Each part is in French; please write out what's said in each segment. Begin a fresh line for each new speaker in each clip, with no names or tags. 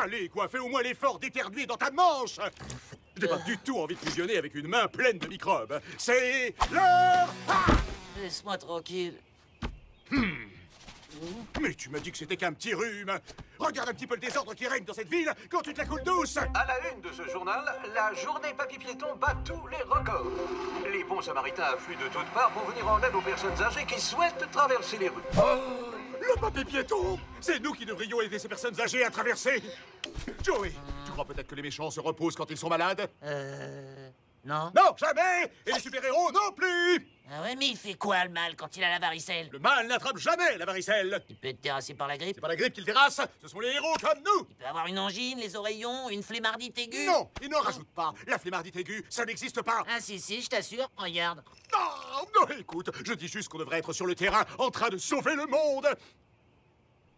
Allez, quoi, fais au moins l'effort d'éternuer dans ta manche. Je n'ai pas du tout envie de fusionner avec une main pleine de microbes. C'est l'heure.
Laisse-moi tranquille.
Mais tu m'as dit que c'était qu'un petit rhume. Regarde un petit peu le désordre qui règne dans cette ville quand tu te la coules douce.
À la une de ce journal, la journée papy piéton bat tous les records. Les bons samaritains affluent de toutes parts pour venir en aide aux personnes âgées qui souhaitent traverser les rues.
Le papy piéton. C'est nous qui devrions aider ces personnes âgées à traverser. Joey, tu crois peut-être que les méchants se reposent quand ils sont malades?
Non.
Non, jamais. Et les super-héros non plus.
Ah ouais, mais il fait quoi, le mal, quand il a la varicelle?
Le mal n'attrape jamais la varicelle.
Il peut être terrassé par la grippe.
C'est pas la grippe qui le terrasse, ce sont les héros comme nous.
Il peut avoir une angine, les oreillons, une flémardite aiguë.
Non, et n'en rajoute pas. La flémardite aiguë, ça n'existe pas.
Ah si, je t'assure, regarde.
Non, écoute, je dis juste qu'on devrait être sur le terrain en train de sauver le monde.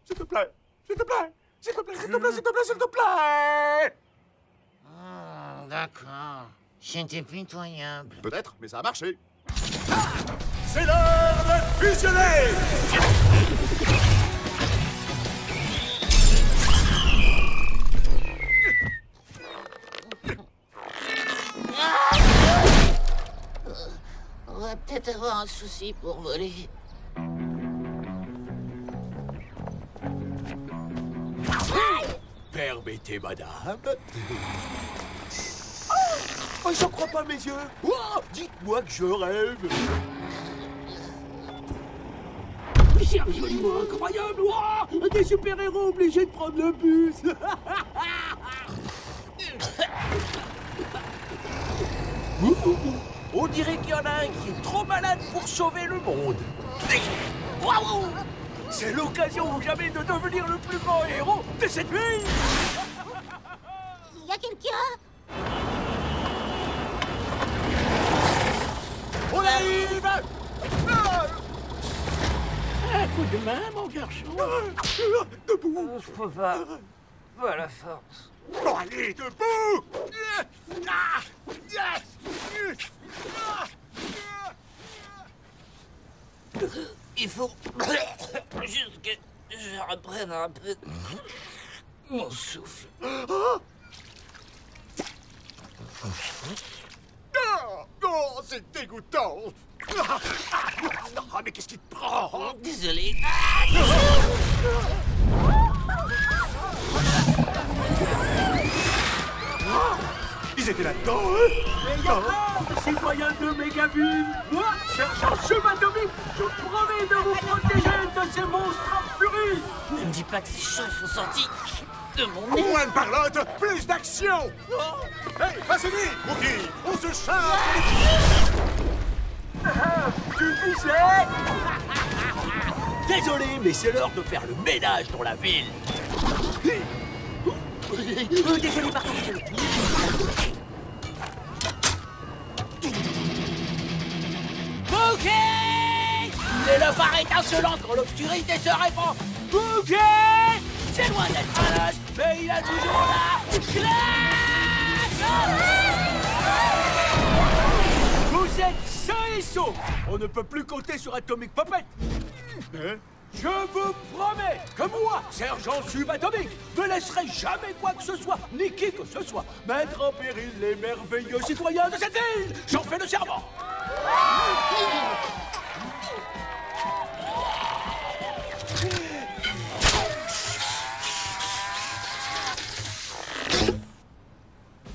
S'il te plaît, s'il te plaît, s'il te plaît, s'il te plaît, s'il te plaît, s'il te plaît.
D'accord. C'était pitoyable.
Peut-être, mais ça a marché. C'est l'heure de fusionner.
On va peut-être avoir un souci pour voler.
Permettez, madame. Oh, j'en crois pas mes yeux. Oh, dites-moi que je rêve. C'est absolument incroyable. Oh, des super-héros obligés de prendre le bus. On dirait qu'il y en a un qui est trop malade pour sauver le monde. Waouh! C'est l'occasion ou jamais de devenir le plus grand héros de cette ville.
Il y a quelqu'un?
On arrive!
Un coup de main, mon garçon.
Debout.
Je peux pas. Pas la force.
Bon, allez, debout.
Il faut juste que je reprenne un peu mon souffle.
Oh, c'est dégoûtant. Mais qu'est-ce qui te prend?
Désolé.
Ils étaient là-dedans, eux.
Citoyens de Mégaville, moi, sergent subatomique, je promets de vous protéger de ces monstres en furie.
Ne me dis pas que ces choses sont sorties de mon nez.
Moins de parlotte, plus d'action. Hey, pas fini, Mookie. On se charge.
Tu disais? Désolé, mais c'est l'heure de faire le ménage dans la ville. Désolé, pardon, désolé.
Bouquet! Et le phare étincelant quand l'obscurité se répand.
Bouquet!
C'est loin d'être un âge, mais il a toujours la classe!
Vous êtes sains et saufs. On ne peut plus compter sur Atomic Puppet. Je vous promets que moi, sergent subatomique, ne laisserai jamais quoi que ce soit, ni qui que ce soit, mettre en péril les merveilleux citoyens de cette ville. J'en fais le serment.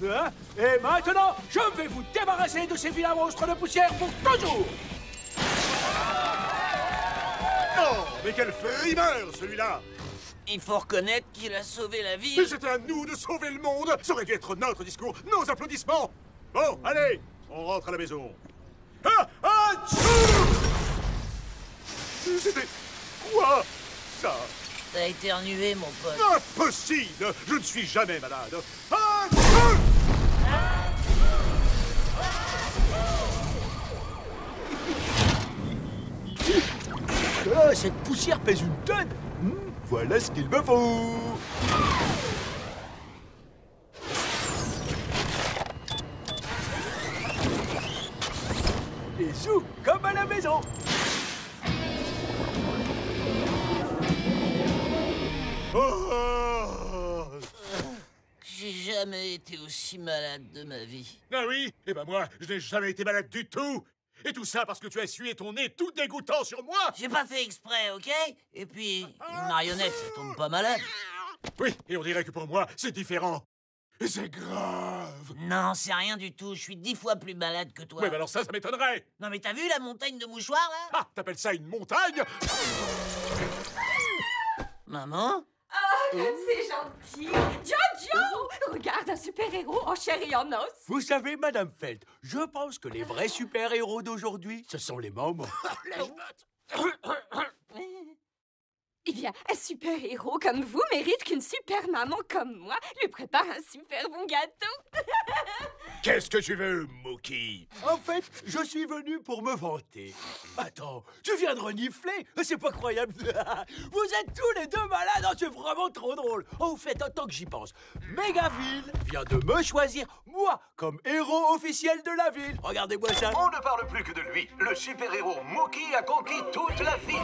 Hein? Et maintenant, je vais vous débarrasser de ces vilains monstres de poussière pour toujours.
Oh, mais quel frimeur, celui-là.
Il faut reconnaître qu'il a sauvé la
Mais
ville.
c'était à nous de sauver le monde. Ça aurait dû être notre discours, nos applaudissements. Bon, allez, on rentre à la maison. C'était quoi, ça?
T'as éternué, mon pote.
Impossible. Je ne suis jamais malade.
Ah, cette poussière pèse une tonne. Voilà ce qu'il me faut. Les sous comme à la maison.
Oh.
jamais été aussi malade de ma vie.
Ah oui? Eh ben moi, je n'ai jamais été malade du tout. Et tout ça parce que tu as essuyé ton nez tout dégoûtant sur moi.
J'ai pas fait exprès, ok? Et puis, une marionnette, ça tombe pas malade.
Oui, et on dirait que pour moi, c'est différent. Et c'est grave.
Non, c'est rien du tout. Je suis 10 fois plus malade que toi.
Oui, mais alors ça m'étonnerait.
Non, mais t'as vu la montagne de mouchoirs, là?
Ah, t'appelles ça une montagne?
Maman?
C'est gentil. Jojo! Regarde un super-héros en chair et en os.
Vous savez, Madame Feld, je pense que les vrais super-héros d'aujourd'hui, ce sont les mamans.
Eh bien, un super-héros comme vous mérite qu'une super-maman comme moi lui prépare un super bon gâteau.
Qu'est-ce que tu veux, Mookie?
En fait, je suis venu pour me vanter. Attends, tu viens de renifler? C'est pas croyable. Vous êtes tous les deux malades, oh, c'est vraiment trop drôle. Au fait, en tant que j'y pense, Mégaville vient de me choisir, moi, comme héros officiel de la ville. Regardez-moi ça.
On ne parle plus que de lui. Le super-héros Mookie a conquis toute la ville.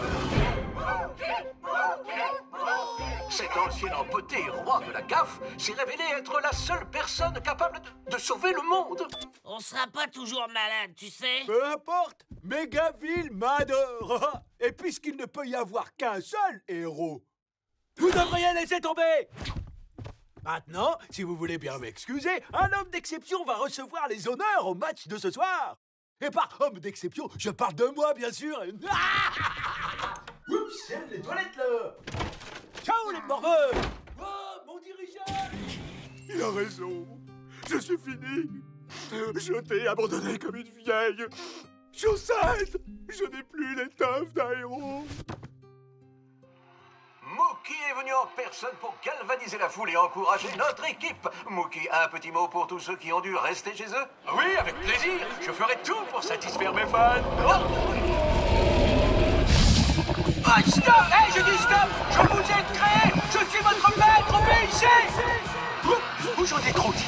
Cet ancien empoté roi de la gaffe s'est révélé être la seule personne capable de sauver le monde.
On sera pas toujours malade, tu sais.
Peu importe, Mégaville m'adore. Et puisqu'il ne peut y avoir qu'un seul héros, vous devriez laisser tomber. Maintenant, si vous voulez bien m'excuser, un homme d'exception va recevoir les honneurs au match de ce soir. Et par homme d'exception, je parle de moi, bien sûr. Oups, c'est les toilettes, là. Ciao, les morveux. Oh, mon dirigeant.
Il a raison. Je suis fini. Je t'ai abandonné comme une vieille chaussette. Je n'ai plus l'étoffe d'un héros.
Mookie est venu en personne pour galvaniser la foule et encourager notre équipe. Mookie, un petit mot pour tous ceux qui ont dû rester chez eux?
Oui, avec plaisir. Je ferai tout pour satisfaire mes fans.
Ah, stop!
Hey, je dis stop! Je vous ai créé! Je suis votre maître, obéissez! Oups, j'en ai trop dit.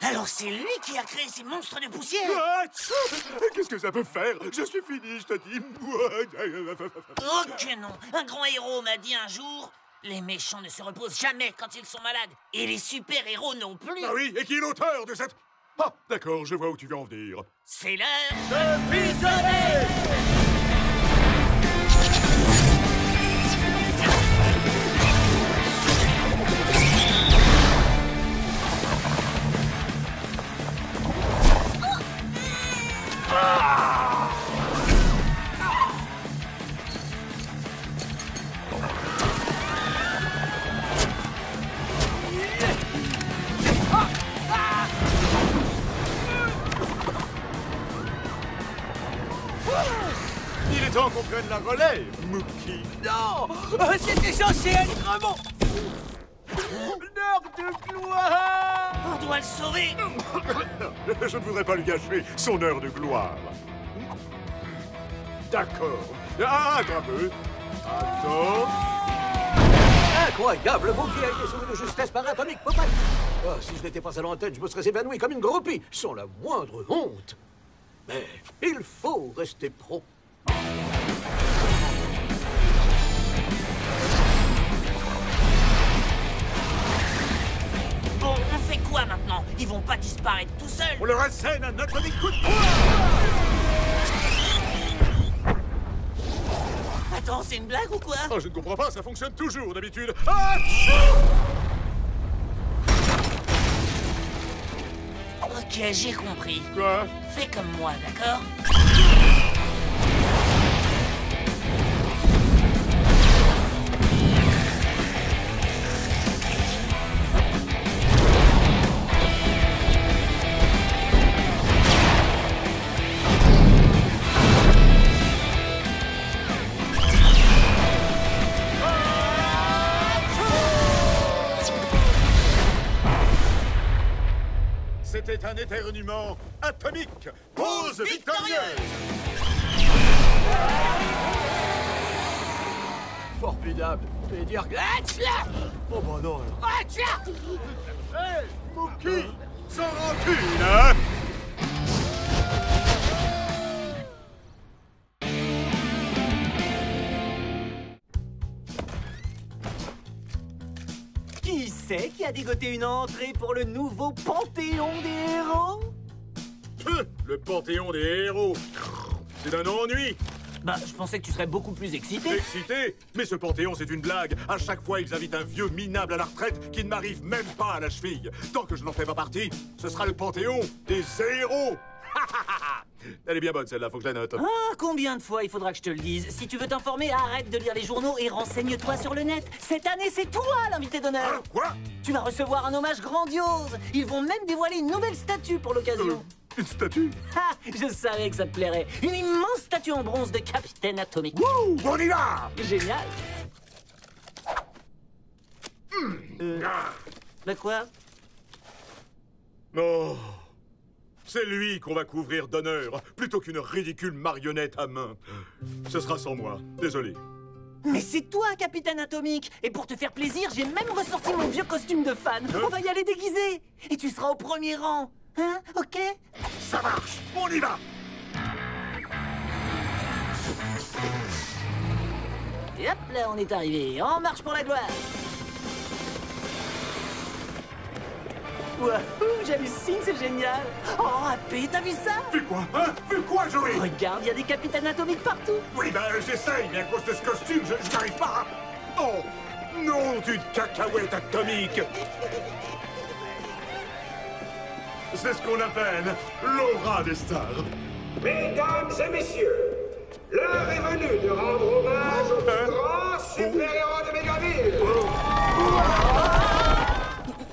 Alors c'est lui qui a créé ces monstres de poussière?
Ah, qu'est-ce que ça peut faire? Je suis fini, je te dis.
Oh que non! Un grand héros m'a dit un jour, les méchants ne se reposent jamais quand ils sont malades. Et les super-héros non plus.
Ah oui, et qui est l'auteur de cette... Ah, d'accord, je vois où tu veux en venir.
C'est l'heure
de fusionner! Il est temps qu'on prenne la relève, Mookie.
Non! C'était censé être mon... L'heure de gloire!
On doit le sauver.
Je ne voudrais pas lui gâcher son heure de gloire. D'accord. Ah, attends un peu. Attends.
Incroyable, Mookie a été sauvé de justesse par Atomic Poppet. Oh, si je n'étais pas à l'antenne, je me serais évanoui comme une groupie, sans la moindre honte. Mais il faut rester pro.
Bon, on fait quoi maintenant? Ils vont pas disparaître tout seuls.
On leur assène un atomique coup de poing.
Attends, c'est une blague ou quoi?
Oh, je ne comprends pas, ça fonctionne toujours d'habitude. Ah!
Ok, j'ai compris.
Quoi?
Fais comme moi, d'accord?
C'était un éternuement atomique. Pause victorieuse.
Formidable. Et dire... Oh bah non, alors.
Hé, Mookie, sans rancune, hein?
a dégoté une entrée pour le nouveau Panthéon des héros?
Le Panthéon des héros. C'est d'un ennui.
Bah, je pensais que tu serais beaucoup plus excité.
Excité? Mais ce Panthéon, c'est une blague. À chaque fois, ils invitent un vieux minable à la retraite qui ne m'arrive même pas à la cheville. Tant que je n'en fais pas partie, ce sera le Panthéon des héros. Elle est bien bonne, celle-là, faut que je la note.
Ah, combien de fois il faudra que je te le dise? Si tu veux t'informer, arrête de lire les journaux et renseigne-toi sur le net. Cette année, c'est toi l'invité d'honneur.
Quoi?
Tu vas recevoir un hommage grandiose. Ils vont même dévoiler une nouvelle statue pour l'occasion.
Une statue?
Ah, je savais que ça te plairait. Une immense statue en bronze de Capitaine Atomique.
Wouh! On y va!
Génial. Bah quoi?
Oh, c'est lui qu'on va couvrir d'honneur, plutôt qu'une ridicule marionnette à main. Ce sera sans moi, désolé.
Mais c'est toi, Capitaine Atomique. Et pour te faire plaisir, j'ai même ressorti mon vieux costume de fan. On va y aller déguisé. Et tu seras au premier rang. Hein? Ok?
Ça marche! On y va!
Et hop, là, on est arrivé. En marche pour la gloire. Wouhou, j'hallucine, c'est génial. Oh, AP, t'as vu ça?
Vu quoi? Hein? Vu quoi, Joey?
Regarde, il y a des capitaines atomiques partout.
Oui, ben j'essaye, mais à cause de ce costume, je n'arrive pas. Oh! Non, d'une cacahuète atomique! C'est ce qu'on appelle l'aura des stars.
Mesdames et messieurs, l'heure est venue de rendre hommage au plus grand super-héros de Mégaville.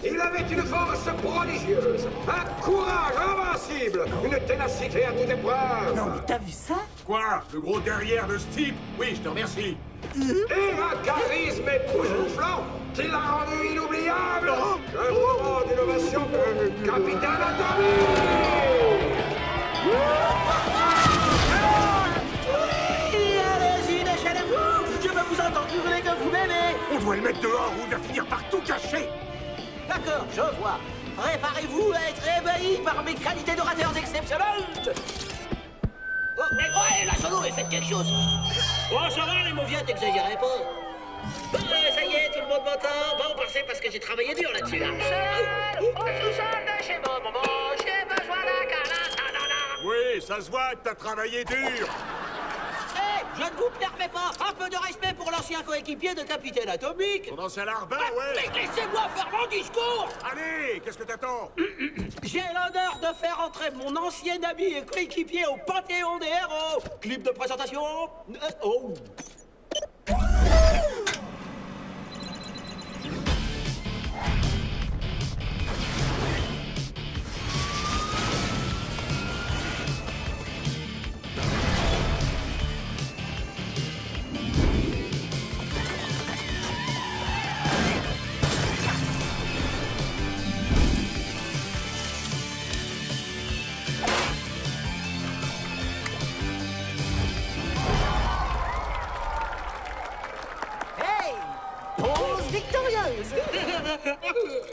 Il avait une force prodigieuse, un courage invincible, une ténacité à toute épreuve.
Non, mais t'as vu ça?
Quoi? Le gros derrière de ce type? Oui, je te remercie.
Et un charisme époustouflant qui l'a rendu inoubliable. Un moment d'innovation de Capitaine Atomique.
Allez-y, déchaînez-vous. Je veux vous entendre hurler que vous m'aimez.
On doit le mettre dehors ou il va finir par tout cacher.
D'accord, je vois. Préparez-vous à être ébahis par mes qualités d'orateur exceptionnelles. Oh, mais ouais, la solo, et faites quelque chose. Oh, ça va, les mauviens, t'exagérez pas. Ça y est, tout le monde m'entend. Bon, c'est parce que j'ai travaillé dur là-dessus. Là. Au sous-sol de chez mon maman, j'ai besoin d'un câlin.
Oui, ça se voit que t'as travaillé dur.
Hé, je ne vous permets pas. Un peu de respect pour l'ancien coéquipier de Capitaine Atomique.
Ton ancien larbin, ouais.
Mais laissez-moi faire mon discours.
Allez, qu'est-ce que t'attends?
J'ai l'honneur de faire entrer mon ancien ami et coéquipier au Panthéon des héros. Clip de présentation. Oh.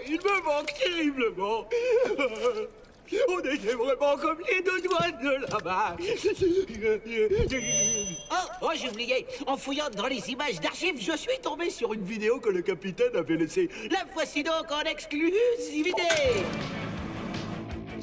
Il me manque terriblement. On était vraiment comme les deux doigts de la main.
Oh, j'ai oublié. En fouillant dans les images d'archives,
Je suis tombé sur une vidéo que le capitaine avait laissée.
la voici donc en exclusivité.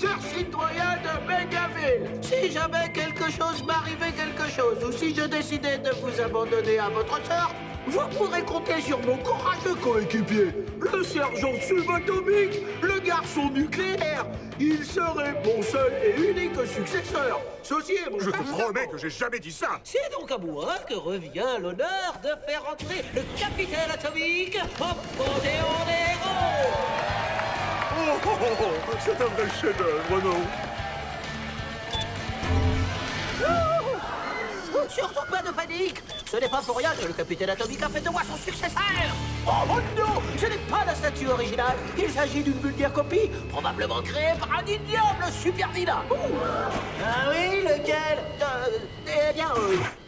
Chers citoyens de Mégaville,
Si jamais quelque chose m'arrivait quelque chose, ou si je décidais de vous abandonner à votre sort,
Vous pourrez compter sur mon courageux coéquipier, le sergent subatomique, le garçon nucléaire. Il serait mon seul et unique successeur. Ceci est mon
Je te promets que j'ai jamais dit ça.
c'est donc à moi que revient l'honneur de faire entrer le capitaine atomique au Panthéon des héros.
C'est un vrai chef-d'œuvre, non?
Surtout pas de panique. Ce n'est pas pour rien que le capitaine atomique a fait de moi son successeur. Oh non, ce n'est pas la statue originale. Il s'agit d'une vulgaire copie, probablement créée par un ignoble super vilain. Ah oui, lequel? Eh bien,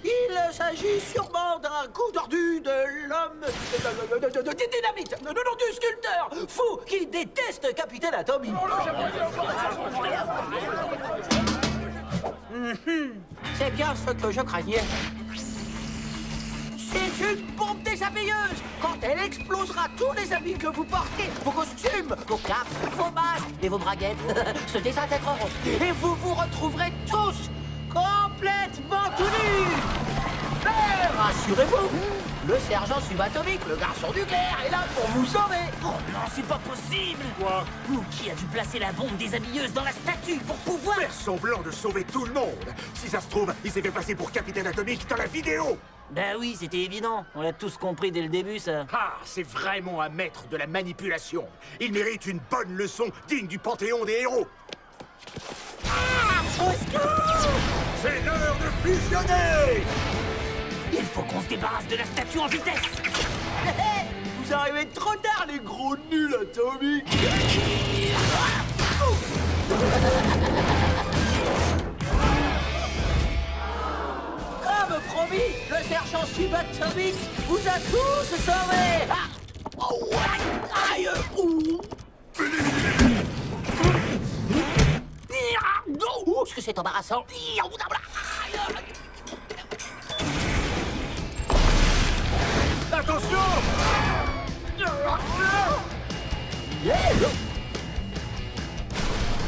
il s'agit sûrement d'un coup tordu de l'homme de dynamite, non, du sculpteur fou qui déteste capitaine atomique. C'est bien ce que je craignais. C'est est une bombe déshabilleuse. Quand elle explosera, tous les habits que vous portez, vos costumes, vos capes, vos masques et vos braguettes se désintégreront. Et vous vous retrouverez tous complètement tout nus. Mais rassurez-vous, le sergent subatomique, le garçon nucléaire, est là pour vous sauver.
Oh non, c'est pas possible.
Quoi?
Mookie a dû placer la bombe déshabilleuse dans la statue pour pouvoir...
Faire semblant de sauver tout le monde. Si ça se trouve, il s'est fait passer pour Capitaine Atomique dans la vidéo.
Bah oui, c'était évident. On l'a tous compris dès le début, ça.
Ah, c'est vraiment un maître de la manipulation. Il mérite une bonne leçon digne du panthéon des héros. C'est l'heure de fusionner.
Il faut qu'on se débarrasse de la statue en vitesse.
Vous arrivez trop tard, les gros nuls atomiques. Comme promis, le sergent subatomique vous a tous sauvés. Ah. Oh, aïe. Oh, est-ce que c'est embarrassant.
Attention!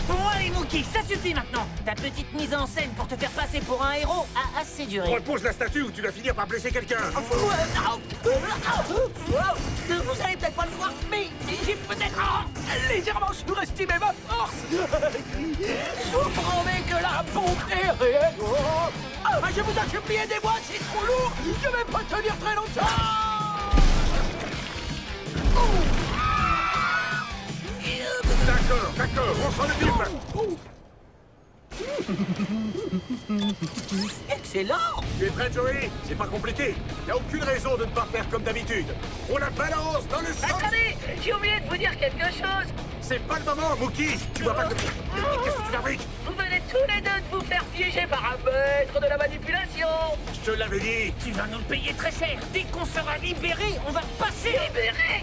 Bon, allez, Mookie, ça suffit maintenant. Ta petite mise en scène pour te faire passer pour un héros a assez duré.
Repose la statue ou tu vas finir par blesser quelqu'un.
Vous allez peut-être pas le voir, mais j'ai peut-être légèrement surestimé ma force. Je vous promets que la bombe est réelle. Je vous ai supplié des mois, c'est trop lourd. Je vais pas tenir très longtemps.
D'accord, on s'en occupe.
Excellent.
Tu es prêt, Joey? C'est pas compliqué. Y a aucune raison de ne pas faire comme d'habitude. On la balance dans le sang.
Attendez, j'ai oublié de vous dire quelque chose.
C'est pas le moment, Mookie. Tu vois pas que... Qu'est-ce que tu fabriques?
Vous venez tous les deux de vous faire piéger par un maître de la manipulation.
Je te l'avais dit.
Tu vas nous le payer très cher. Dès qu'on sera libéré, on va passer.
Libéré.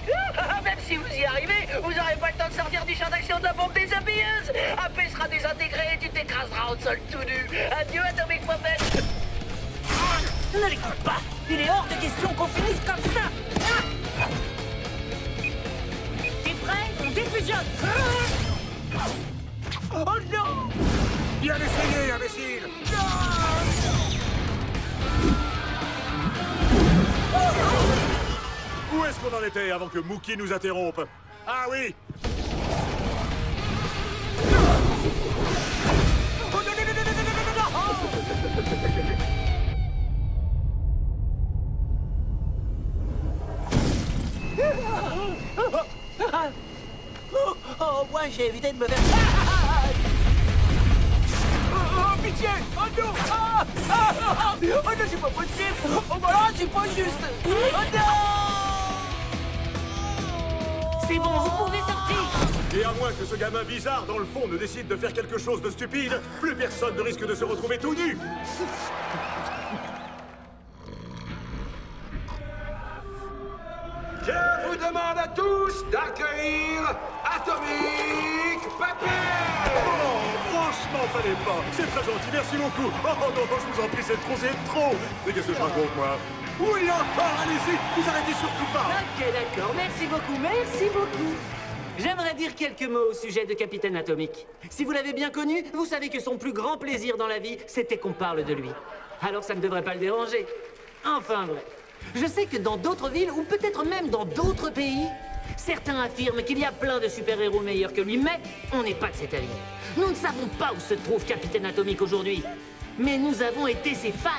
Même si vous y arrivez, vous n'aurez pas le temps de sortir du champ d'action de la bombe déshabilleuse. AP sera désintégré et tu t'écraseras au sol tout nu. Adieu, Atomic Puppet.
Ne l'écoute pas. Il est hors de question qu'on finisse comme ça. T'es prêt? On défusionne.
Oh non.
Bien essayé, imbécile. Où est-ce qu'on en était avant que Mookie nous interrompe? Ah oui.
Au moins, j'ai évité de me faire... Oh, pitié! Oh non! Oh non, c'est pas possible! Oh voilà, c'est pas juste! Oh non!
C'est bon, vous pouvez sortir.
Et à moins que ce gamin bizarre, dans le fond, ne décide de faire quelque chose de stupide, plus personne ne risque de se retrouver tout nu.
Je vous demande à tous d'accueillir Atomic Puppet!
Oh, franchement, fallait pas. C'est très gentil, merci beaucoup. Oh non, je vous en prie, c'est trop. Mais qu'est-ce que je raconte, moi? Oui, encore, allez-y, vous arrêtez surtout pas.
Ok, d'accord, merci beaucoup. J'aimerais dire quelques mots au sujet de Capitaine Atomique. Si vous l'avez bien connu, vous savez que son plus grand plaisir dans la vie, c'était qu'on parle de lui. Alors ça ne devrait pas le déranger. Enfin bref. Je sais que dans d'autres villes, ou peut-être même dans d'autres pays, certains affirment qu'il y a plein de super-héros meilleurs que lui, mais on n'est pas de cet avis. Nous ne savons pas où se trouve Capitaine Atomique aujourd'hui. Mais nous avons été ses fans.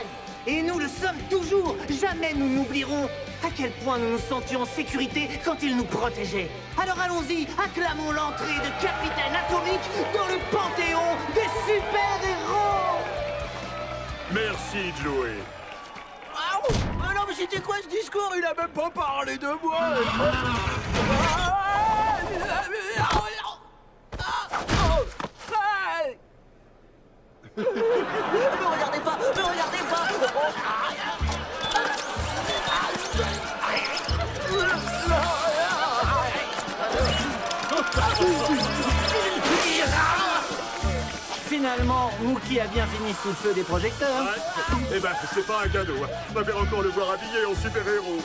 Et nous le sommes toujours. Jamais nous n'oublierons à quel point nous nous sentions en sécurité quand il nous protégeait. Alors allons-y, acclamons l'entrée de Capitaine Atomique dans le panthéon des super-héros.
Merci, Joey.
Ah non, mais c'était quoi ce discours? Il a même pas parlé de moi. Ne regardez pas.
Finalement, Mookie a bien fini sous le feu des projecteurs.
Ouais. Eh ben, c'est pas un cadeau. Hein. On va faire encore le voir habillé en super-héros.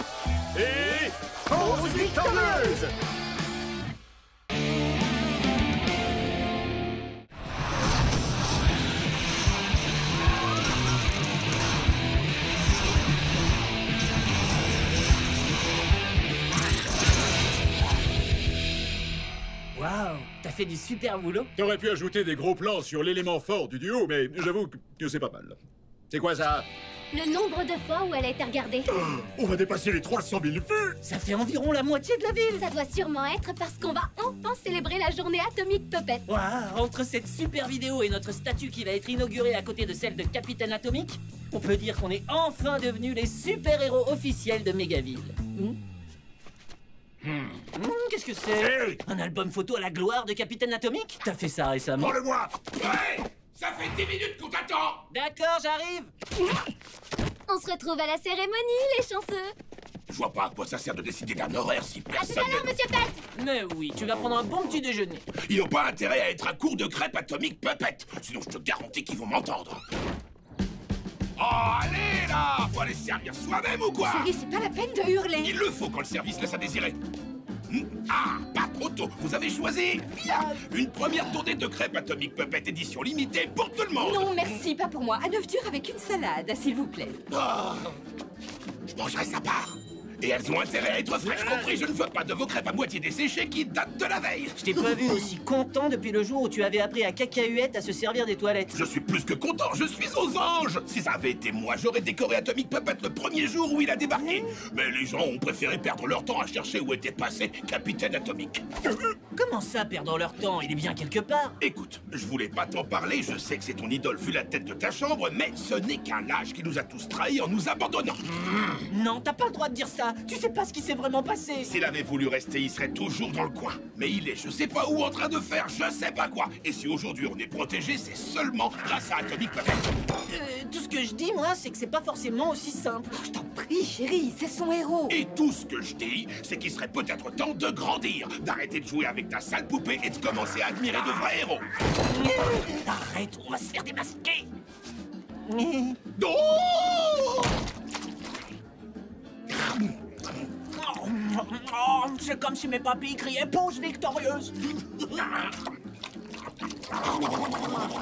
Et... Pause victorieuse!
Waouh, t'as fait du super boulot.
T'aurais pu ajouter des gros plans sur l'élément fort du duo, mais j'avoue que c'est pas mal. C'est quoi ça?
Le nombre de fois où elle a été regardée.
On va dépasser les 300 000 vues!
Ça fait environ la moitié de la ville.
Ça doit sûrement être parce qu'on va enfin célébrer la journée Atomic Puppet.
Waouh, entre cette super vidéo et notre statue qui va être inaugurée à côté de celle de Capitaine Atomic, on peut dire qu'on est enfin devenus les super-héros officiels de Mégaville. Qu'est-ce que c'est?
Hey!
Un album photo à la gloire de Capitaine Atomic? T'as fait ça récemment?
Prends-le-moi!
Ouais! Ça fait 10 minutes qu'on t'attend!
D'accord, j'arrive.
On se retrouve à la cérémonie, les chanceux.
Je vois pas à quoi ça sert de décider d'un horaire si
À tout
personne...
à l'heure, monsieur Pet.
Mais oui, tu vas prendre un bon petit déjeuner.
Ils n'ont pas intérêt à être à court de crêpes Atomic Puppet, sinon je te garantis qu'ils vont m'entendre. Oh, allez là! Faut aller se servir soi-même ou quoi?
Chérie, c'est pas la peine de hurler.
Il le faut quand le service laisse à désirer. Ah, pas trop tôt. Vous avez choisi bien une première tournée de crêpes Atomic Puppet édition limitée pour tout le monde.
Non, merci, pas pour moi. Un œuf dur avec une salade, s'il vous plaît.
Oh, je mangerai sa part. Et elles ont intérêt à être fraîches compris. Je ne veux pas de vos crêpes à moitié desséchées qui datent de la veille.
Je t'ai pas vu aussi content depuis le jour où tu avais appris à Cacahuète à se servir des toilettes.
Je suis plus que content, je suis aux anges. Si ça avait été moi, j'aurais décoré Atomic Puppet le premier jour où il a débarqué. Mais les gens ont préféré perdre leur temps à chercher où était passé Capitaine Atomic.
Comment ça, perdre leur temps? Il est bien quelque part.
Écoute, je voulais pas t'en parler, je sais que c'est ton idole vu la tête de ta chambre, mais ce n'est qu'un lâche qui nous a tous trahis en nous abandonnant.
Non, t'as pas le droit de dire ça. Tu sais pas ce qui s'est vraiment passé.
S'il avait voulu rester, il serait toujours dans le coin. Mais il est je sais pas où en train de faire je sais pas quoi. Et si aujourd'hui on est protégé, c'est seulement grâce à Atomic Puppet.
Tout ce que je dis, moi, c'est que c'est pas forcément aussi simple.
Je t'en prie, chérie, c'est son héros.
Et tout ce que je dis, c'est qu'il serait peut-être temps de grandir, d'arrêter de jouer avec ta sale poupée et de commencer à admirer de vrais héros.
Arrête, on va se faire démasquer.
Oh!
Oh, c'est comme si mes papilles criaient pause victorieuse.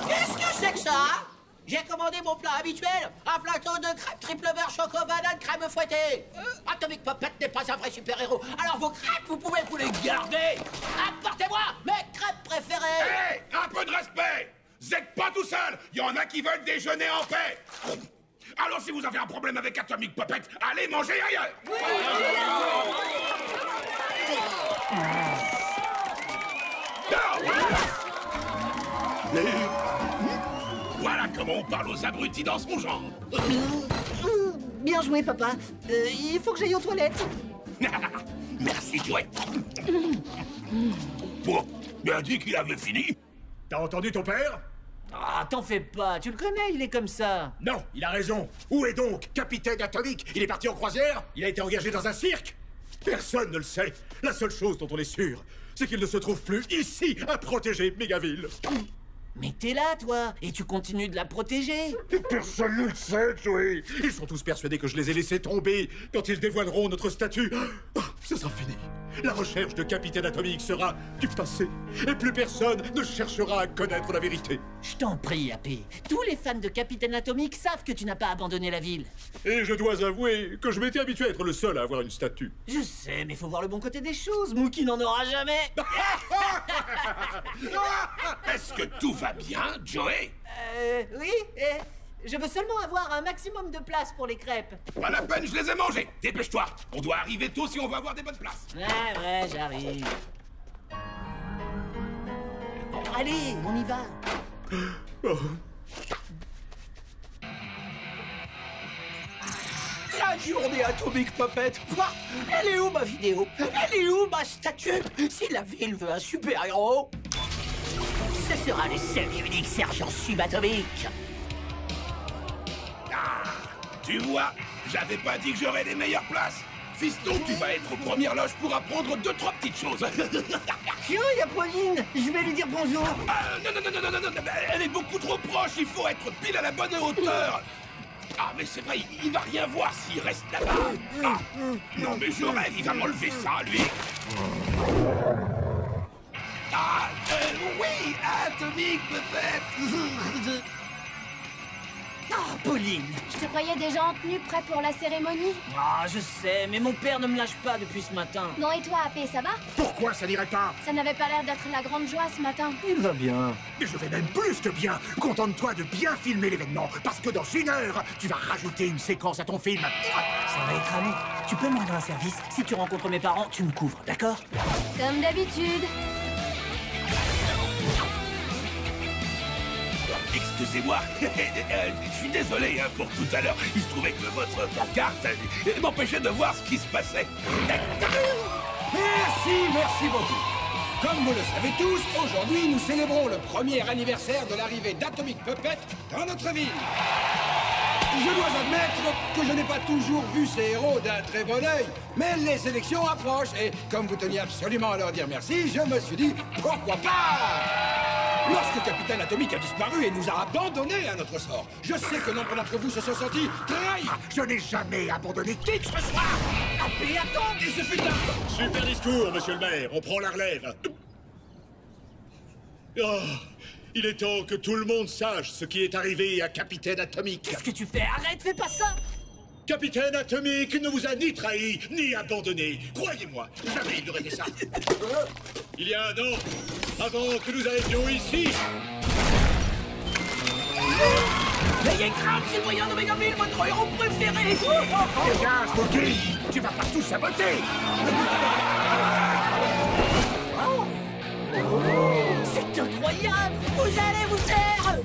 Qu'est-ce que c'est que ça? J'ai commandé mon plat habituel, un plateau de crêpes triple beurre choco banane crème fouettée. Atomic Puppet n'est pas un vrai super-héros, alors vos crêpes, vous pouvez vous les garder. Apportez-moi mes crêpes préférées.
Hé, un peu de respect. Vous êtes pas tout seul. Il y en a qui veulent déjeuner en paix. Alors si vous avez un problème avec Atomic Puppet, allez manger ailleurs. Voilà comment on parle aux abrutis dans son genre.
Bien joué, papa. Il faut que j'aille aux toilettes.
Merci, Joey. Bon, bien dit qu'il avait fini.
T'as entendu ton père?
Ah, t'en fais pas, tu le connais, il est comme ça.
Non, il a raison. Où est donc Capitaine Atomic? Il est parti en croisière? Il a été engagé dans un cirque? Personne ne le sait. La seule chose dont on est sûr, c'est qu'il ne se trouve plus ici à protéger Mégaville.
Mais t'es là, toi, et tu continues de la protéger.
Personne ne le sait, Joey. Ils sont tous persuadés que je les ai laissés tomber. Quand ils dévoileront notre statut, ce sera fini. La recherche de Capitaine Atomic sera du passé. Et plus personne ne cherchera à connaître la vérité.
Je t'en prie, Happy. Tous les fans de Capitaine Atomic savent que tu n'as pas abandonné la ville.
Et je dois avouer que je m'étais habitué à être le seul à avoir une statue.
Je sais, mais faut voir le bon côté des choses. Mookie n'en aura jamais.
Est-ce que tout va bien, Joey?
Oui, je veux seulement avoir un maximum de place pour les crêpes.
Pas la peine, je les ai mangées. Dépêche-toi. On doit arriver tôt si on veut avoir des bonnes places.
Ouais, j'arrive. Allez, on y va.
Oh.
La journée Atomic Puppet. Quoi? Elle est où ma vidéo? Elle est où ma statue? Si la ville veut un super-héros, ce sera le seul et unique sergent subatomique.
Ah, tu vois, j'avais pas dit que j'aurais les meilleures places. Fiston, tu vas être aux premières loges pour apprendre 2-3 petites choses.
Tiens, y a Pauline. Je vais lui dire bonjour.
Non, elle est beaucoup trop proche. Il faut être pile à la bonne hauteur. Ah, mais c'est vrai, il va rien voir s'il reste là-bas. Ah, non, mais je rêve, il va m'enlever ça, lui. Ah, oui, Atomic, peut-être.
Ah, Pauline.
Je te croyais déjà en tenue, prêt pour la cérémonie.
Ah, je sais, mais mon père ne me lâche pas depuis ce matin.
Bon, et toi, AP, ça va?
Pourquoi ça n'irait pas?
Ça n'avait pas l'air d'être la grande joie ce matin.
Il va bien.
Mais je vais même plus que bien. Contente-toi de bien filmer l'événement, parce que dans 1 heure, tu vas rajouter une séquence à ton film.
Ça va être ami. Tu peux me rendre un service? Si tu rencontres mes parents, tu me couvres, d'accord?
Comme d'habitude.
Excusez-moi, je suis désolé pour tout à l'heure. Il se trouvait que votre pancarte m'empêchait de voir ce qui se passait.
Merci beaucoup. Comme vous le savez tous, aujourd'hui, nous célébrons le 1er anniversaire de l'arrivée d'Atomic Puppet dans notre ville. Je dois admettre que je n'ai pas toujours vu ces héros d'un très bon œil, mais les élections approchent et comme vous teniez absolument à leur dire merci, je me suis dit, pourquoi pas? Lorsque Capitaine Atomic a disparu et nous a abandonnés à notre sort, je sais que nombre d'entre vous se sont sentis trahis.
Je n'ai jamais abandonné qui que ce soit.
Appelez, attends, et ce fut un...
Super discours, monsieur le maire. On prend la relève. Oh, il est temps que tout le monde sache ce qui est arrivé à Capitaine Atomic.
Qu'est-ce que tu fais? Arrête, fais pas ça!
Capitaine Atomic ne vous a ni trahi, ni abandonné. Croyez-moi, jamais il n'aurait fait ça. Il y a 1 an, avant que nous arrivions ici...
Ayez crainte, citoyen de Mégaville, votre héros préféré!
Dégage, Mookie! Tu vas pas tout saboter!
C'est incroyable! Vous allez vous taire!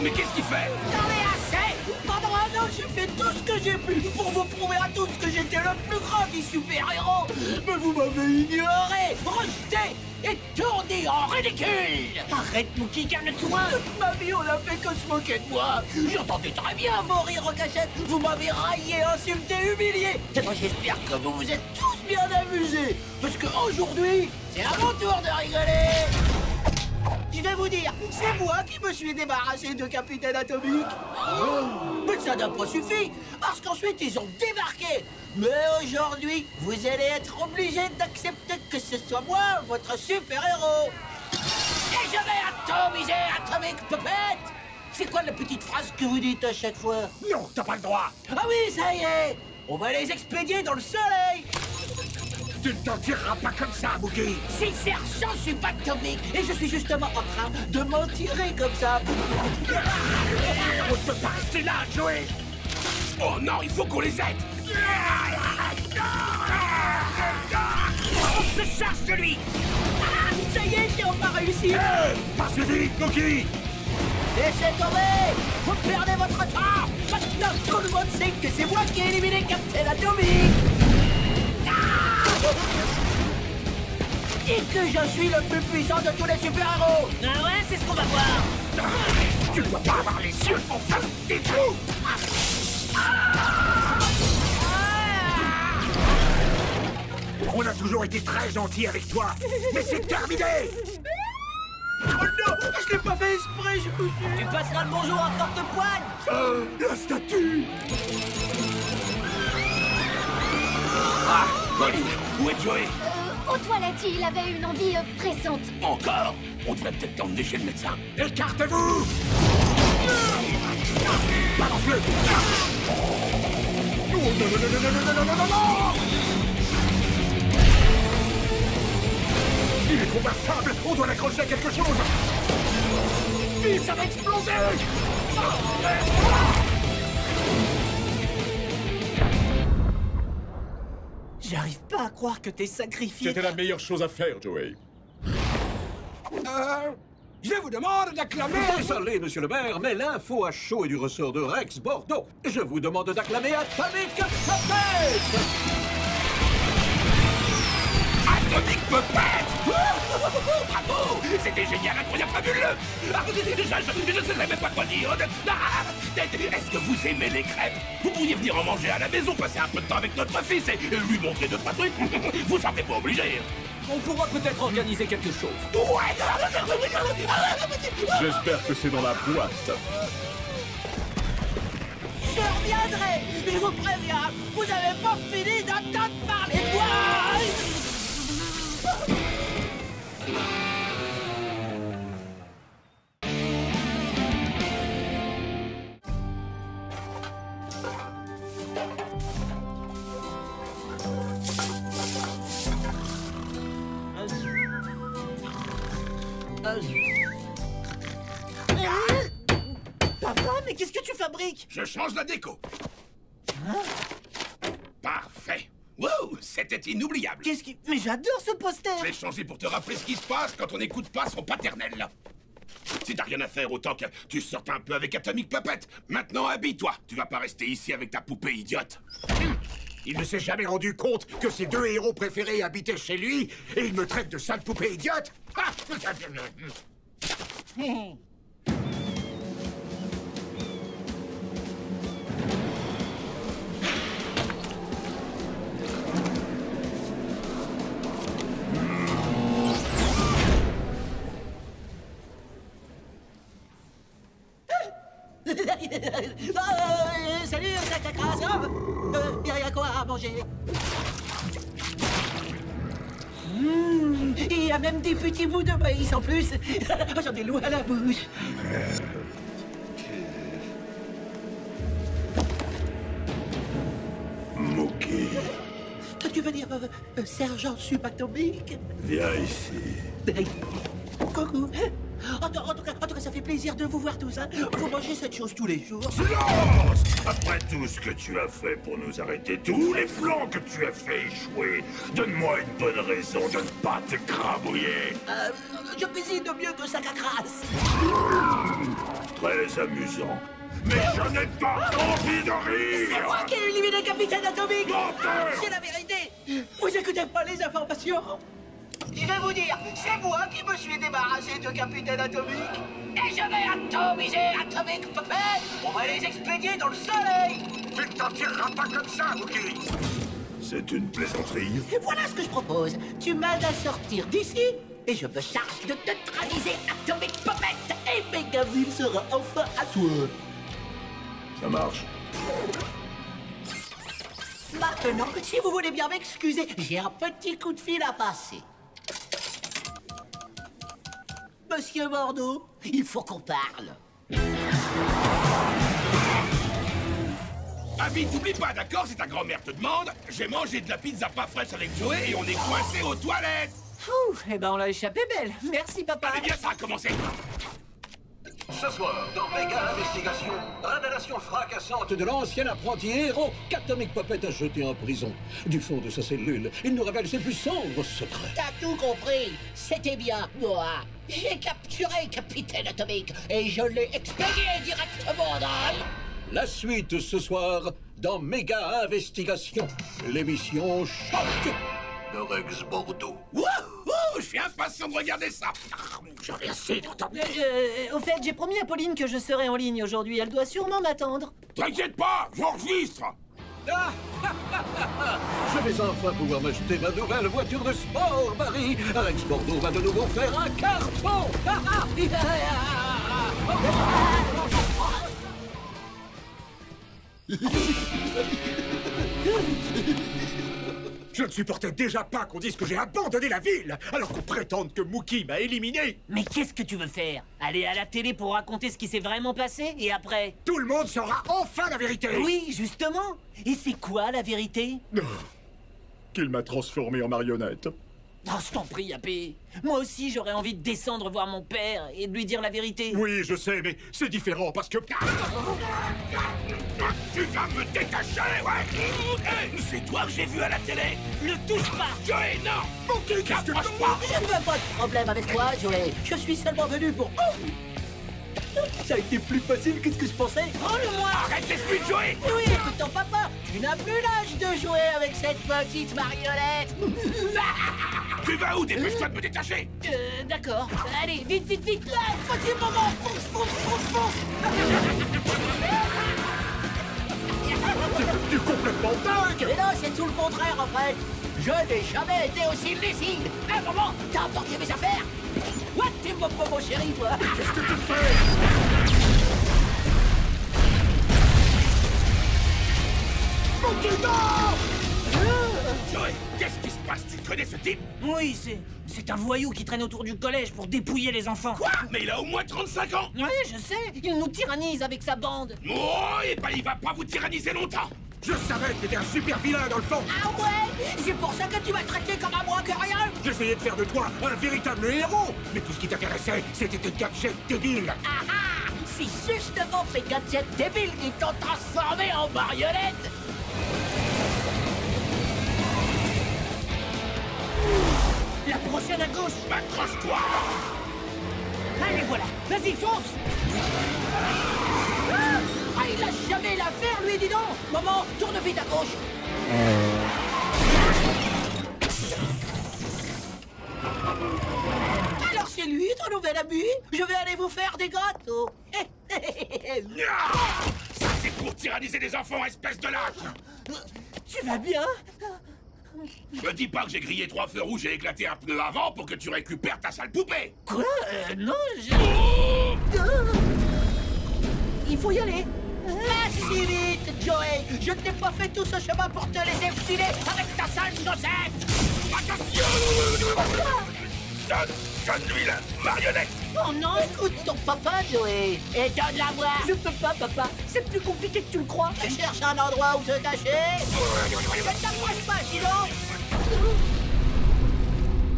Mais qu'est-ce qu'il fait?
J'en ai assez! Pendant 1 an, j'ai fait tout ce que j'ai pu pour vous prouver à tous que j'étais le plus grand des super-héros! Mais vous m'avez ignoré, rejeté et tourné en ridicule! Arrête, Mookie, calme-toi! Toute ma vie, on n'a fait que se moquer de moi! J'entendais très bien vos rires en cachette! Vous m'avez raillé, insulté, humilié! Et moi, j'espère que vous vous êtes tous bien amusés! Parce qu'aujourd'hui, c'est à mon tour de rigoler! Je vais vous dire, c'est moi qui me suis débarrassé de Capitaine Atomic. Mais ça n'a pas suffi, parce qu'ensuite ils ont débarqué. Mais aujourd'hui, vous allez être obligés d'accepter que ce soit moi, votre super-héros. Et je vais atomiser Atomic Puppet. C'est quoi la petite phrase que vous dites à chaque fois?
Non, t'as pas le droit.
Ah oui, ça y est. On va les expédier dans le soleil.
Tu ne t'en tireras pas comme ça, Mookie.
Si, sergent subatomique, et je suis justement en train de m'en tirer comme ça.
On ne peut pas rester là, Joey.
Oh non, il faut qu'on les aide.
On se charge de lui. Ah, ça y est, on va réussir.
Pas si vite, Mookie.
Laissez tomber. Vous perdez votre temps. Maintenant, tout le monde sait que c'est moi qui ai éliminé Capitaine Atomic. Et que je suis le plus puissant de tous les super-héros. Ah ouais, c'est ce qu'on va voir.
Tu ne dois pas avoir les yeux en face des trous. On a toujours été très gentils avec toi, mais c'est terminé.
Oh non, je l'ai pas fait exprès, Tu passeras le bonjour à porte-poigne.
La statue.
Ah, Pauline, où est Joey?
Aux toilettes, il avait une envie pressante.
Encore? On devrait peut-être l'emmener chez le médecin.
Écartez-vous. Balance-le. Non. Il est trop instable. On doit l'accrocher à quelque chose. Vite, ça va exploser.
J'arrive pas à croire que t'es sacrifié.
C'était la meilleure chose à faire, Joey.
Je vous demande d'acclamer...
Désolé, monsieur le maire, mais l'info à chaud est du ressort de Rex Bordeaux. Je vous demande d'acclamer Atomic Puppet.
Atomic Puppet. Bravo. c'était génial, incroyable, fabuleux. Je ne sais même pas quoi dire. Est-ce que vous aimez les crêpes? Vous pourriez venir en manger à la maison, passer un peu de temps avec notre fils et lui montrer 2-3 trucs. Vous ne sentez pas obligé.
On pourra peut-être organiser quelque chose.
J'espère que c'est dans la boîte.
Je reviendrai, je vous préviens, vous n'avez pas fini d'entendre parler de moi.
Papa, mais qu'est-ce que tu fabriques?
Je change la déco. Parfait. Wow, c'était inoubliable.
Qu'est-ce qui... Mais j'adore ce poster.
Je l'ai changé pour te rappeler ce qui se passe quand on n'écoute pas son paternel. Si t'as rien à faire, autant que tu sortes un peu avec Atomic Puppet. Maintenant, habille-toi. Tu vas pas rester ici avec ta poupée idiote.
Il ne s'est jamais rendu compte que ses 2 héros préférés habitaient chez lui et il me traite de sale poupée idiote.
Salut, sac à il y a quoi à manger? Il y a même des petits bouts de maïs en plus. J'en ai loin à la bouche.
Mookie.
Tu veux dire sergent subatomique?
Viens ici.
Coucou. En tout cas, ça fait plaisir de vous voir tous. Hein. Vous mangez cette chose tous les jours.
Silence! Après tout ce que tu as fait pour nous arrêter, tous les plans que tu as fait échouer, donne-moi une bonne raison de ne pas t'écrabouiller.
Je cuisine mieux que sac à crasse.
Très amusant. Mais je n'ai pas envie de rire.
C'est moi qui ai éliminé Capitaine Atomique.
Menteur!
C'est la vérité. Vous écoutez pas les informations? Je vais vous dire, c'est moi qui me suis débarrassé de Capitaine Atomique. Et je vais atomiser Atomic Puppet. On va les expédier dans le soleil.
Tu ne t'en tireras pas comme ça, Mookie.
C'est une plaisanterie.
Et voilà ce que je propose. Tu m'aides à sortir d'ici et je me charge de neutraliser Atomic Puppet. Et Megaville sera enfin à toi.
Ça marche.
Maintenant, si vous voulez bien m'excuser, j'ai un petit coup de fil à passer. Monsieur Bordeaux, il faut qu'on parle.
Abby, t'oublies pas, d'accord? Si ta grand-mère te demande, j'ai mangé de la pizza pas fraîche avec Joey et on est coincé aux toilettes.
Ouf, eh ben on l'a échappé belle. Merci papa.
Allez bien, ça a commencé.
Ce soir, dans Méga Investigation, révélation fracassante
De l'ancien apprenti héros qu'Atomic Puppet a jeté en prison. Du fond de sa cellule, il nous révèle ses plus sombres secrets.
T'as tout compris. C'était bien moi. J'ai capturé Capitaine Atomique et je l'ai expédié directement dans...
La suite ce soir dans Méga Investigation, l'émission Choc
de Rex Bordeaux.
Wouhou! Je suis impatient de regarder ça.
J'en ai assez d'entendre.
Au fait, j'ai promis à Pauline que je serais en ligne aujourd'hui. Elle doit sûrement m'attendre.
T'inquiète pas, j'enregistre.
Je vais enfin pouvoir m'acheter ma nouvelle voiture de sport, Marie. Rex Bordeaux va de nouveau faire un carton.
Je ne supportais déjà pas qu'on dise que j'ai abandonné la ville, alors qu'on prétende que Mookie m'a éliminé.
Mais qu'est-ce que tu veux faire? Aller à la télé pour raconter ce qui s'est vraiment passé et après?
Tout le monde saura enfin la vérité.
Oui, justement. Et c'est quoi la vérité?
Qu'il m'a transformé en marionnette.
Oh, je t'en prie, Happy. Moi aussi, j'aurais envie de descendre voir mon père et de lui dire la vérité.
Oui, je sais, mais c'est différent parce que...
Tu vas me détacher, ouais. C'est toi que j'ai vu à la télé.
Ne touche pas.
Joey, non.
Mookie, qu'est-ce que tu...
Je ne veux pas de problème avec toi, Joey. Je suis seulement venu pour... Ça a été plus facile que ce que je pensais.
Prends-le-moi.
Arrête, laisse-lui jouer.
Oui, écoute ton papa, tu n'as plus l'âge de jouer avec cette petite marionnette.
Tu vas où? Dépêche-toi de me détacher.
D'accord. Allez, vite, vite, vite. Là, petit moment. Fonce, fonce, fonce, fonce.
Tu es complètement dingue!
Mais non, c'est tout le contraire en fait. Je n'ai jamais été aussi lucide. Un moment, t'as emporté mes affaires. What, t'es mon chéri, toi?
Qu'est-ce que tu fais? Mon guidon!
Joey, qu'est-ce qui se passe? Tu connais ce type?
Oui, c'est un voyou qui traîne autour du collège pour dépouiller les enfants.
Quoi? Mais il a au moins 35 ans.
Oui, je sais. Il nous tyrannise avec sa bande.
Oh, et ben il va pas vous tyranniser longtemps.
Je savais que t'étais un super vilain dans le fond!
Ah ouais? C'est pour ça que tu m'as traité comme un moins que rien?
J'essayais de faire de toi un véritable héros! Mais tout ce qui t'intéressait, c'était tes gadgets débiles!
Ah ah! C'est justement ces gadgets débiles qui t'ont transformé en marionnette!
La prochaine à gauche.
Accroche-toi.
Allez, voilà. Vas-y, fonce.
Ah, il a jamais l'affaire, lui, dis donc! Maman, tourne vite à gauche! Alors c'est lui, ton nouvel ami? Je vais aller vous faire des gâteaux!
Ça, c'est pour tyranniser les enfants, espèce de lâche.
Tu vas bien?
Me dis pas que j'ai grillé 3 feux rouges et éclaté un pneu avant pour que tu récupères ta sale poupée.
Quoi? Non, je...
Oh!
Il faut y aller! Pas si vite, Joey! Je ne t'ai pas fait tout ce chemin pour te laisser filer avec ta sale chaussette!
Attention! Donne-lui la marionnette!
Oh non, écoute ton papa, Joey! Et donne-la-moi! Je peux pas, papa! C'est plus compliqué que tu le crois! Je cherche un endroit où te cacher! Ne t'approche pas, sinon!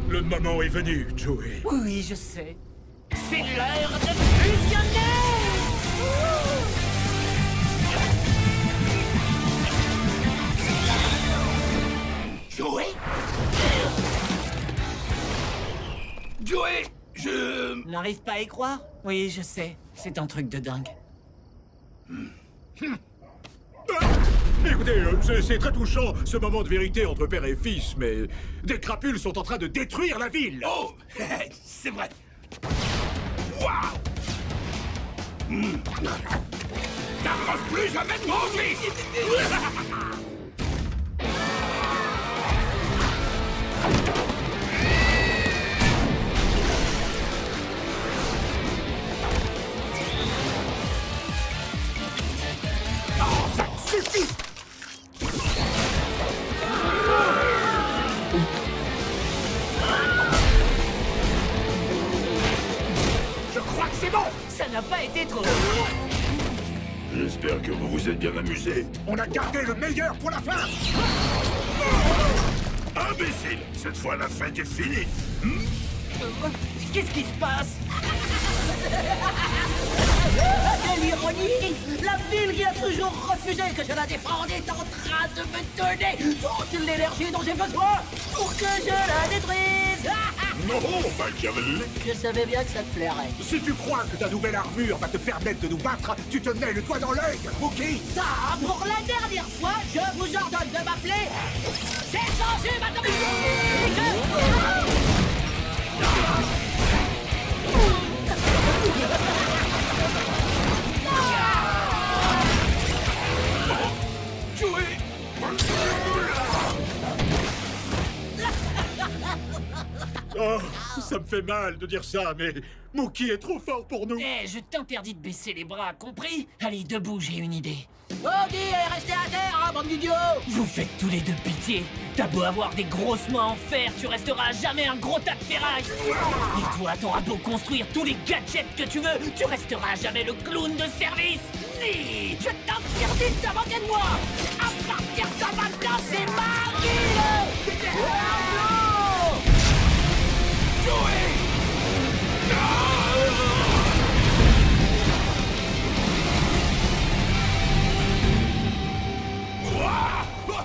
Le moment est venu, Joey.
Oui, je sais.
C'est l'heure de fusionner!
Joey? Joey, je...
N'arrive pas à y croire? Oui, je sais. C'est un truc de dingue.
Écoutez, c'est très touchant, ce moment de vérité entre père et fils, mais des crapules sont en train de détruire la ville.
Oh, c'est vrai. Waouh. T'approches plus jamais de mon fils.
Oh, ça suffit! Je crois que c'est bon!
Ça n'a pas été trop.
J'espère que vous vous êtes bien amusés.
On a gardé le meilleur pour la fin!
Imbécile! Cette fois, la fête est finie.
Qu'est-ce qui se passe?
Quelle ironie! La ville qui a toujours refusé que je la défende est en train de me donner toute l'énergie dont j'ai besoin pour que je la détruise!
Non, Machiavelli!
Je savais bien que ça te plairait.
Si tu crois que ta nouvelle armure va te permettre de nous battre, tu te mets le doigt dans l'œil, Mookie!
Ça, pour la dernière fois, je vous ordonne de m'appeler Sergent Subatomique!
Oh, ça me fait mal de dire ça, mais Mookie est trop fort pour nous.
Eh, je t'interdis de baisser les bras, compris? Allez, debout, j'ai une idée.
Oggy, restez à terre, hein, bande d'idiots!
Vous faites tous les deux pitié. T'as beau avoir des grosses mains en fer, tu resteras à jamais un gros tas de ferraille. Et toi, t'auras beau construire tous les gadgets que tu veux, tu resteras à jamais le clown de service. Ni.
Je t'interdis de te moquer de moi! À partir de maintenant, c'est ma ville!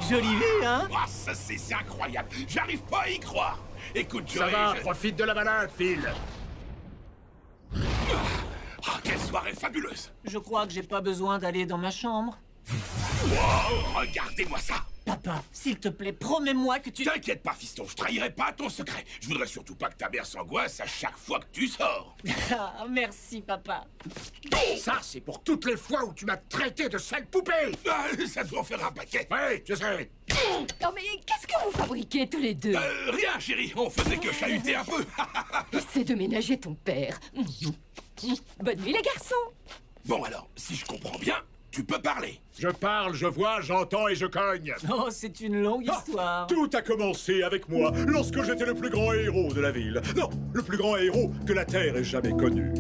Jolie vue, hein?
Ah, ça c'est incroyable. J'arrive pas à y croire. Écoute,
Ça
Joey,
va, profite de la balade, Phil.
Ah, quelle soirée fabuleuse.
Je crois que j'ai pas besoin d'aller dans ma chambre.
Wow, regardez-moi ça.
Papa, s'il te plaît, promets-moi que tu...
T'inquiète pas, fiston, je trahirai pas ton secret. Je voudrais surtout pas que ta mère s'angoisse à chaque fois que tu sors.
Ah, merci, papa.
Ça, c'est pour toutes les fois où tu m'as traité de sale poupée.
Ah, ça doit en faire un paquet.
Oui, je sais.
Non mais qu'est-ce que vous fabriquez tous les deux?
Rien, chérie, on faisait que chahuter un peu.
Essaie de ménager ton père. Bonne nuit les garçons.
Bon alors, si je comprends bien, tu peux parler.
Je parle, je vois, j'entends et je cogne.
Oh, c'est une longue histoire.
Tout a commencé avec moi, lorsque j'étais le plus grand héros de la ville. Non, le plus grand héros que la Terre ait jamais connu.